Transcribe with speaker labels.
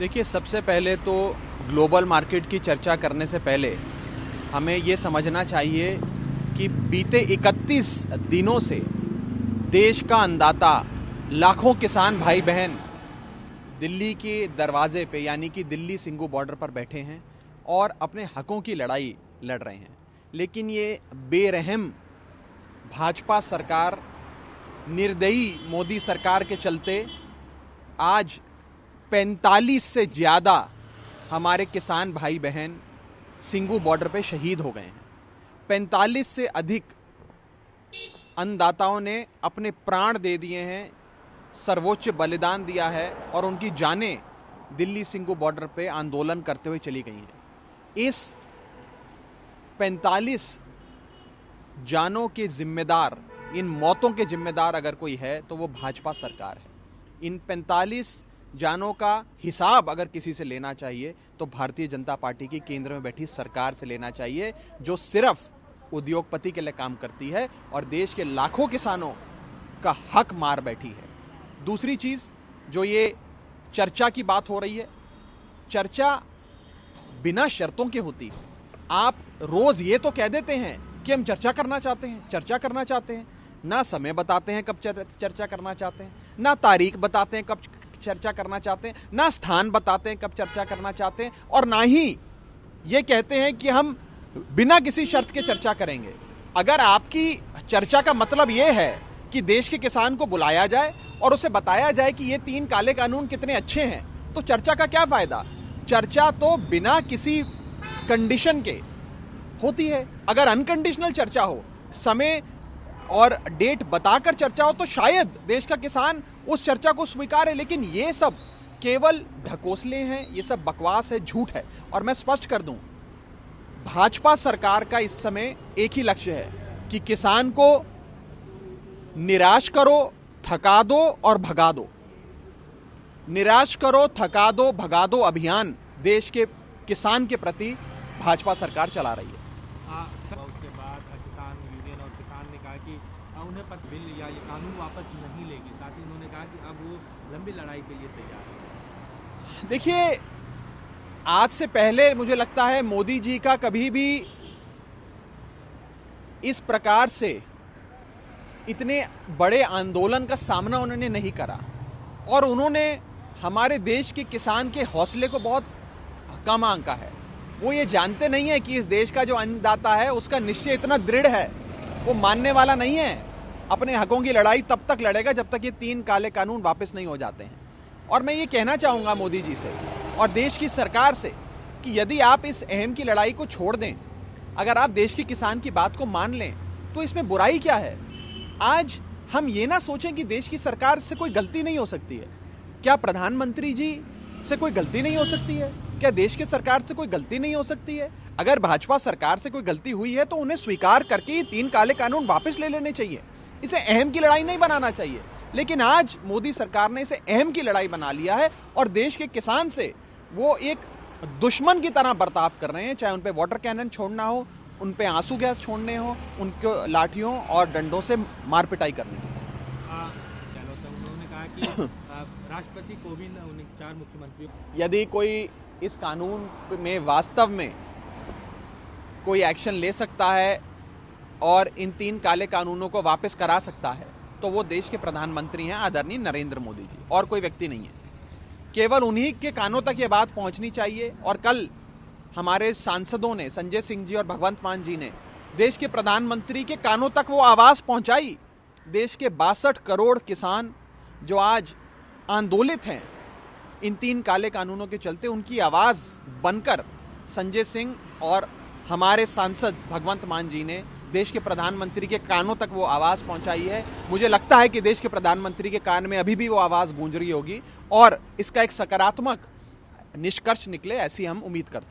Speaker 1: देखिए, सबसे पहले तो ग्लोबल मार्केट की चर्चा करने से पहले हमें ये समझना चाहिए कि बीते 31 दिनों से देश का अन्नदाता, लाखों किसान भाई बहन दिल्ली के दरवाजे पे यानी कि दिल्ली सिंगू बॉर्डर पर बैठे हैं और अपने हकों की लड़ाई लड़ रहे हैं। लेकिन ये बेरहम भाजपा सरकार, निर्दयी मोदी सरकार के चलते आज 45 से ज़्यादा हमारे किसान भाई बहन सिंगू बॉर्डर पे शहीद हो गए हैं। 45 से अधिक अन्नदाताओं ने अपने प्राण दे दिए हैं, सर्वोच्च बलिदान दिया है और उनकी जानें दिल्ली सिंगू बॉर्डर पे आंदोलन करते हुए चली गई हैं। इस 45 जानों के जिम्मेदार, इन मौतों के जिम्मेदार अगर कोई है तो वो भाजपा सरकार है। इन 45 जानों का हिसाब अगर किसी से लेना चाहिए तो भारतीय जनता पार्टी की केंद्र में बैठी सरकार से लेना चाहिए, जो सिर्फ उद्योगपति के लिए काम करती है और देश के लाखों किसानों का हक मार बैठी है। दूसरी चीज, जो ये चर्चा की बात हो रही है, चर्चा बिना शर्तों के होती है। आप रोज ये तो कह देते हैं कि हम चर्चा करना चाहते हैं, ना समय बताते हैं कब चर्चा करना चाहते हैं, ना तारीख बताते हैं कब चर्चा करना चाहते हैं, ना स्थान बताते हैं कब चर्चा करना चाहते हैं, और ना ही ये कहते हैं कि हम बिना किसी शर्त के चर्चा करेंगे। अगर आपकी चर्चा का मतलब ये है कि देश के किसान को बुलाया जाए और उसे बताया जाए कि ये 3 काले कानून कितने अच्छे हैं, तो चर्चा का क्या फायदा? चर्चा तो बिना किसी कंडीशन के होती है। अगर अनकंडीशनल चर्चा हो, समय और डेट बताकर चर्चा हो, तो शायद देश का किसान उस चर्चा को स्वीकारे। लेकिन ये सब केवल ढकोसले हैं, ये सब बकवास है, झूठ है। और मैं स्पष्ट कर दूं, भाजपा सरकार का इस समय एक ही लक्ष्य है कि किसान को निराश करो, थका दो और भगा दो। निराश करो, थका दो, भगा दो अभियान देश के किसान के प्रति भाजपा सरकार चला रही है।
Speaker 2: उसके बाद किसान यूनियन और किसान ने कहा कि उन्हें बिल या ये कानून वापस नहीं लेगी। साथ ही उन्होंने कहा कि अब वो लंबी लड़ाई के लिए तैयार है।
Speaker 1: देखिए, आज से पहले मुझे लगता है मोदी जी का कभी भी इस प्रकार से इतने बड़े आंदोलन का सामना उन्होंने नहीं करा, और उन्होंने हमारे देश के किसान के हौसले को बहुत कम आंका है। वो ये जानते नहीं है कि इस देश का जो अन्नदाता है उसका निश्चय इतना दृढ़ है, वो मानने वाला नहीं है। अपने हकों की लड़ाई तब तक लड़ेगा जब तक ये 3 काले कानून वापस नहीं हो जाते हैं। और मैं ये कहना चाहूँगा मोदी जी से और देश की सरकार से कि यदि आप इस अहम की लड़ाई को छोड़ दें, अगर आप देश के किसान की बात को मान लें, तो इसमें बुराई क्या है? आज हम ये ना सोचें कि देश की सरकार से कोई गलती नहीं हो सकती है। क्या प्रधानमंत्री जी से कोई गलती नहीं हो सकती है? क्या देश की सरकार से कोई गलती नहीं हो सकती है? अगर भाजपा सरकार से कोई गलती हुई है तो उन्हें स्वीकार करके ये 3 काले कानून वापस ले लेने चाहिए। इसे अहम की लड़ाई नहीं बनाना चाहिए। लेकिन आज मोदी सरकार ने इसे अहम की लड़ाई बना लिया है और देश के किसान से वो एक दुश्मन की तरह बर्ताव कर रहे हैं। चाहे उन पे वाटर कैनन छोड़ना हो, उन पे आंसू गैस छोड़ने हो, उनको लाठियों और डंडों से मार पिटाई करनी हो।
Speaker 2: चलो, तो उन्होंने कहा कि राष्ट्रपति कोविंद उन्हें 4 मुख्यमंत्री,
Speaker 1: यदि कोई इस कानून में वास्तव में कोई एक्शन ले सकता है और इन 3 काले कानूनों को वापस करा सकता है, तो वो देश के प्रधानमंत्री हैं आदरणीय नरेंद्र मोदी जी, और कोई व्यक्ति नहीं है। केवल उन्हीं के कानों तक ये बात पहुंचनी चाहिए। और कल हमारे सांसदों ने, संजय सिंह जी और भगवंत मान जी ने, देश के प्रधानमंत्री के कानों तक वो आवाज पहुंचाई। देश के 62 करोड़ किसान जो आज आंदोलित हैं इन 3 काले कानूनों के चलते, उनकी आवाज बनकर संजय सिंह और हमारे सांसद भगवंत मान जी ने देश के प्रधानमंत्री के कानों तक वो आवाज पहुंचाई है। मुझे लगता है कि देश के प्रधानमंत्री के कान में अभी भी वो आवाज गूंज रही होगी और इसका एक सकारात्मक निष्कर्ष निकले, ऐसी हम उम्मीद करते हैं।